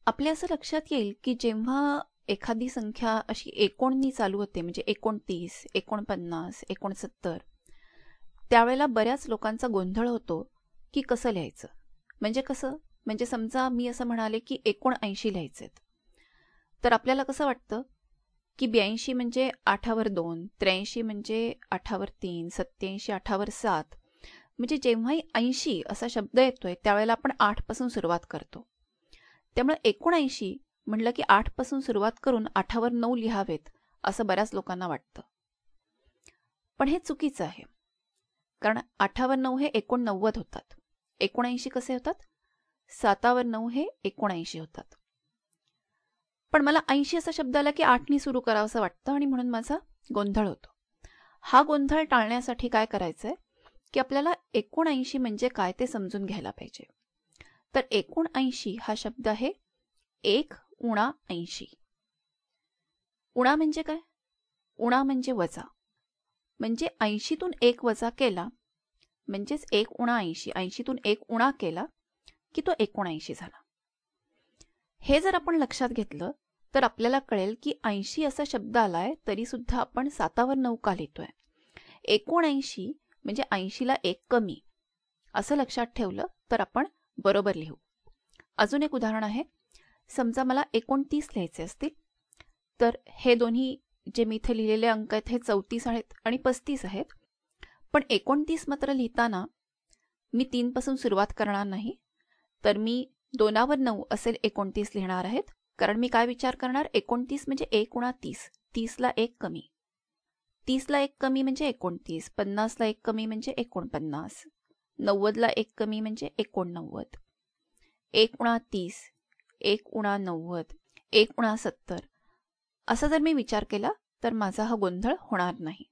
आपल्या असं लक्षात येईल की जेव्हा एखादी संख्या अशी एकोणनी चालू होते म्हणजे 29, 49, 69 त्यावेळेला बऱ्याच लोकांचा गोंधळ होतो की कसं लिहायचं. म्हणजे कसं? म्हणजे समजा मी असं म्हणाले की 79 लिहायचेत. तर आपल्याला कसं वाटतं की 82 म्हणजे 8वर 2, 83 म्हणजे 8वर 3, 87 8वर 7. म्हणजे जेव्हाही 80 असा शब्द येतोय त्यावेळेला आपण 8 पासून सुरुवात करतो. त्यामुळे 79 म्हटलं की 8 पासून सुरुवात करून 8वर 9 लिहावेत असं बऱ्याच लोकांना वाटतं. पण हे चुकीचं आहे. कारण 8वर 9 हे 89 होतात. 79 कसे होतात? 7वर 9 हे 79 होतात. पण मला 80 असा शब्द आला की 8नी सुरू करावंसं वाटतं आणि म्हणून माझा गोंधळ होतो. हा गोंधळ टाळण्यासाठी काय करायचंय की आपल्याला 79 म्हणजे काय ते समजून घ्यायला पाहिजे. तर 79 हा शब्द आहे 1 उणा 80. उणा म्हणजे काय? उणा म्हणजे वजा. म्हणजे 80तून 1 वजा केला म्हणजेच 1 उणा 80. 80तून 1 उणा केला की तो 79 झाला. हे जर आपण लक्षात घेतलं तर आपल्याला कळेल की 80 असा शब्द आलाय तरी सुद्धा आपण 7वर 9 का लिहितोय. 79 म्हणजे 80ला 1 कमी असं लक्षात ठेवलं तर आपण बरोबर लिहू. अजून एक उदाहरण आहे. समजा मला 29 लिहायचे असतील तर हे दोन्ही जे मी इथे लिहिलेले अंक आहेत हे 34 आहेत आणि 35 आहेत. पण 29 मात्र लिहिताना मी 3 पासून सुरुवात करणार नाही. तर मी 2वर 9 असेल 29 लिहिणार आहेत. कारण मी काय विचार करणार 29 म्हणजे 1 उणा 30. 30ला 1 कमी. 30ला 1 कमी म्हणजे 29. 50ला 1 कमी म्हणजे 49. 90ला 1 कमी म्हणजे 89. 1 उणा 30, 1 उणा 90, 1 उणा 70 असा जर मी विचार केला तर माझा हा गोंधळ होणार नाही.